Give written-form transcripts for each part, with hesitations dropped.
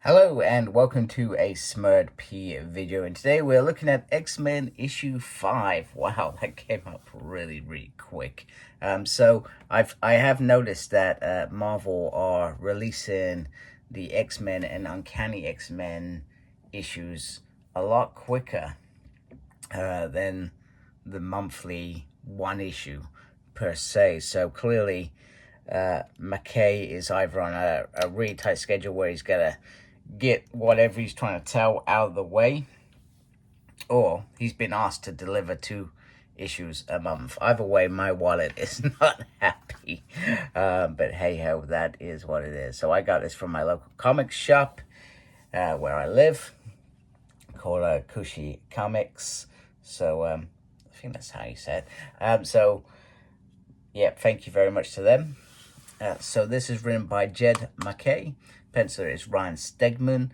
Hello and welcome to a Smurd P video, and today we're looking at X-Men issue 5. Wow, that came up really quick. I have noticed that Marvel are releasing the X-Men and Uncanny X-Men issues a lot quicker than the monthly one issue per se. So clearly MacKay is either on a really tight schedule where he's got to get whatever he's trying to tell out of the way, or he's been asked to deliver 2 issues a month. Either way, my wallet is not happy. But hey ho, that is what it is. So I got this from my local comic shop where I live, called Kushi Comics. So I think that's how you say it. So yeah, thank you very much to them. So this is written by Jed MacKay. Penciler is Ryan Stegman.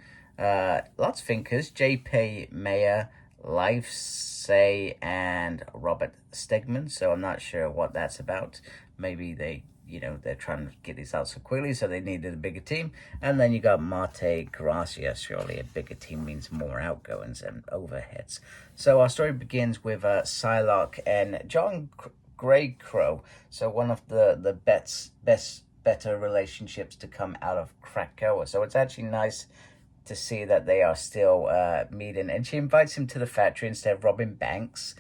Lots of thinkers: J.P. Mayer, Livesay, and Robert Stegman. So I'm not sure what that's about. Maybe they're trying to get these out so quickly, so they needed a bigger team. And then you got Marte Gracia. Surely a bigger team means more outgoings and overheads. So our story begins with Psylocke and John Greycrow. So one of the better relationships to come out of Krakoa. So it's actually nice to see that they are still meeting. And she invites him to the factory instead of robbing banks.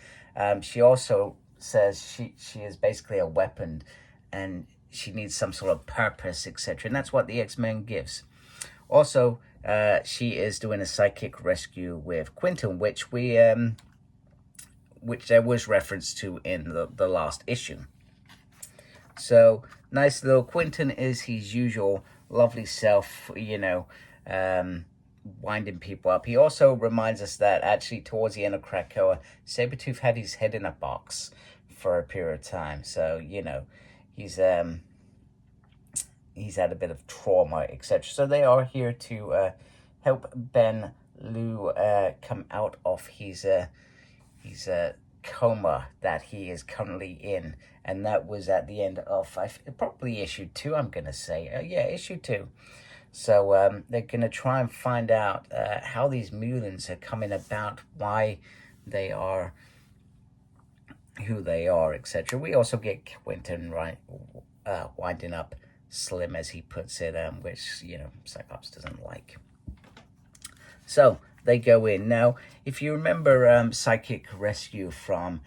She also says she is basically a weapon and she needs some sort of purpose, etc. And that's what the X-Men gives. Also, she is doing a psychic rescue with Quentin, which there was reference to in the last issue. So nice little Quentin is his usual lovely self, winding people up. He also reminds us that actually towards the end of Krakoa, Sabretooth had his head in a box for a period of time. So, he's had a bit of trauma, etc. So they are here to help Ben Liu come out of his coma that he is currently in, and that was at the end of probably issue 2. I'm gonna say, issue 2. So they're gonna try and find out how these mutants are coming about, why they are who they are, etc. We also get Quentin winding up Slim, as he puts it, which Cyclops doesn't like. So they go in. Now, if you remember Psychic Rescue from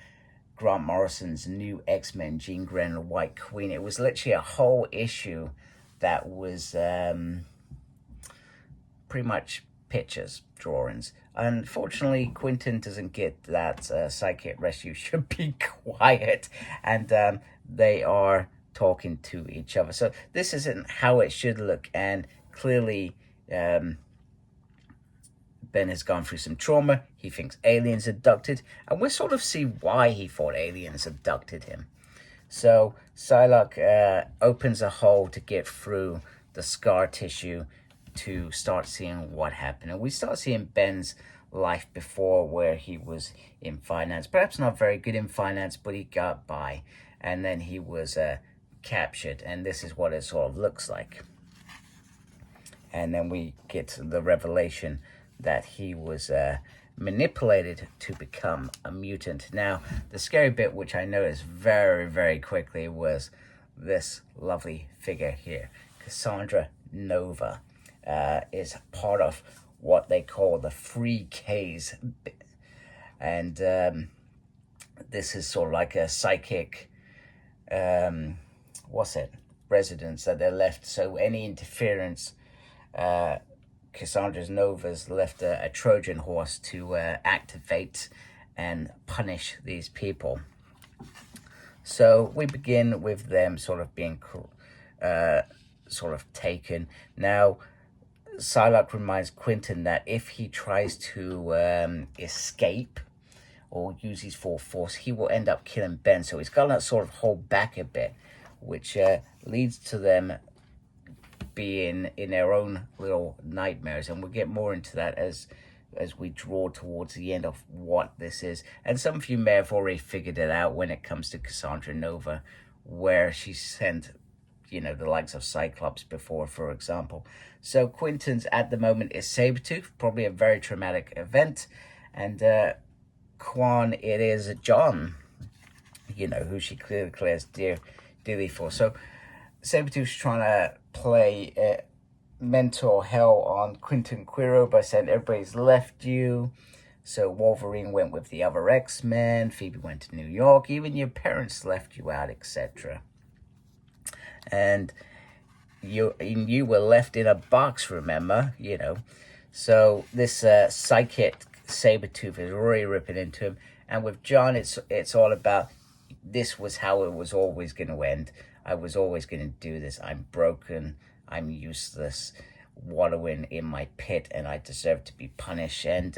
Grant Morrison's new X-Men, Jean Grey and White Queen, it was literally a whole issue that was pretty much pictures, drawings. Unfortunately, Quentin doesn't get that. Psychic Rescue should be quiet, and they are talking to each other. So this isn't how it should look, and clearly Ben has gone through some trauma. He thinks aliens abducted, and we'll sort of see why he thought aliens abducted him. So Psylocke opens a hole to get through the scar tissue to start seeing what happened. And we start seeing Ben's life before, where he was in finance. Perhaps not very good in finance, but he got by. And then he was captured, and this is what it sort of looks like. And then we get the revelation that he was manipulated to become a mutant. Now, the scary bit, which I noticed very quickly, was this lovely figure here. Cassandra Nova is part of what they call the 3Ks. And this is sort of like a psychic, residence that they're left. So any interference, Cassandra Nova's left a Trojan horse to activate and punish these people. So we begin with them sort of being taken. Now, Psylocke reminds Quentin that if he tries to escape or use his full force, he will end up killing Ben. So he's got to sort of hold back a bit, which leads to them being in their own little nightmares, and we'll get more into that as we draw towards the end of what this is. And some of you may have already figured it out when it comes to Cassandra Nova, where she's sent you know, the likes of Cyclops before, for example. So Quentin's at the moment is Sabretooth, probably a very traumatic event. And Quan, it is John, you know, who she clearly cares dearly for. So Sabretooth's trying to play mental hell on Quentin Quire by saying everybody's left you. So Wolverine went with the other X-Men, Phoebe went to New York, even your parents left you out, etc. And you were left in a box, remember, you know. So this psychic Sabretooth is really ripping into him. And with John, it's all about, this was how it was always going to end. I was always going to do this. I'm broken. I'm useless, wallowing in my pit, and I deserve to be punished. And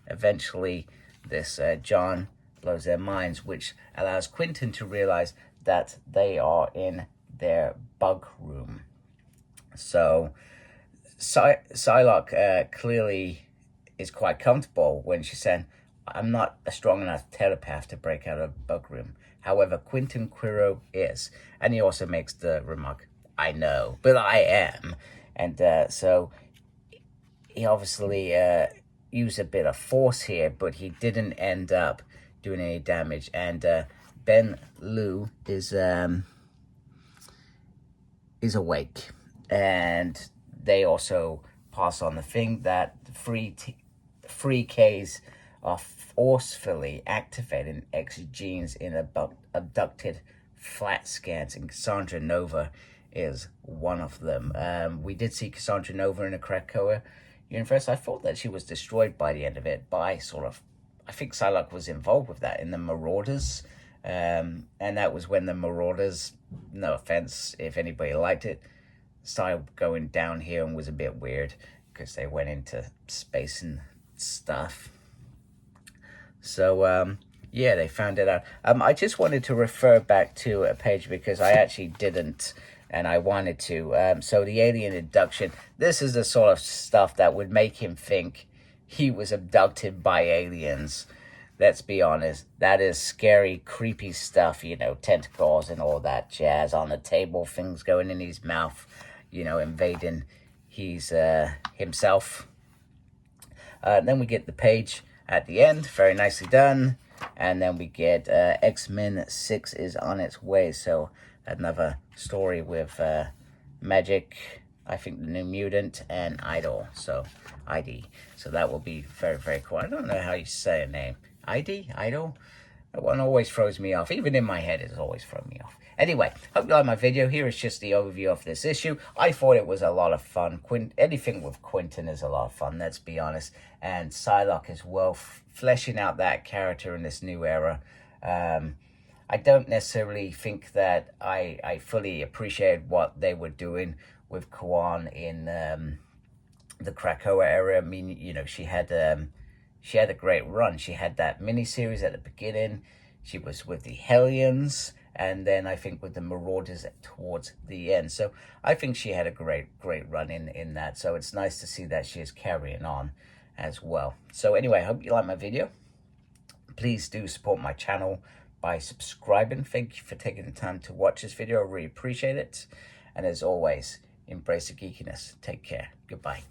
eventually, this John blows their minds, which allows Quentin to realize that they are in their bug room. So Psylocke clearly is quite comfortable when she's saying, I'm not a strong enough telepath to break out of a bug room. However, Quentin Quire is. And he also makes the remark, I know, but I am. And so he obviously used a bit of force here, but he didn't end up doing any damage. And Ben Liu is awake. And they also pass on the thing that free Ks are forcefully activating X genes in abducted flat scans, and Cassandra Nova is one of them. We did see Cassandra Nova in a Krakoa universe. I thought that she was destroyed by the end of it by I think Psylocke was involved with that in the Marauders. And that was when the Marauders, no offense if anybody liked it, started going down here and was a bit weird because they went into space and stuff. So, yeah, they found it out. I just wanted to refer back to a page because I actually didn't, and I wanted to. So the alien abduction, this is the sort of stuff that would make him think he was abducted by aliens. Let's be honest, that is scary, creepy stuff, you know, tentacles and all that jazz on the table, things going in his mouth, you know, invading himself. Then we get the page at the end, very nicely done. And then we get X-Men 6 is on its way. So another story with Magic, I think the New Mutant, and Idol. So ID. So that will be very, very cool. I don't know how you say a name. ID? Idol? That one always throws me off. Even in my head, it's always thrown me off. Anyway, hope you like my video. Here is just the overview of this issue. I thought it was a lot of fun. Anything with Quentin is a lot of fun, let's be honest. And Psylocke as well, fleshing out that character in this new era. I don't necessarily think that I fully appreciated what they were doing with Kwan in the Krakoa era. I mean, you know, she had a great run. She had that miniseries at the beginning. She was with the Hellions, and then I think with the Marauders towards the end. So I think she had a great run in that. So it's nice to see that she is carrying on as well. So anyway, I hope you like my video. Please do support my channel by subscribing. Thank you for taking the time to watch this video. I really appreciate it. And as always, embrace the geekiness. Take care. Goodbye.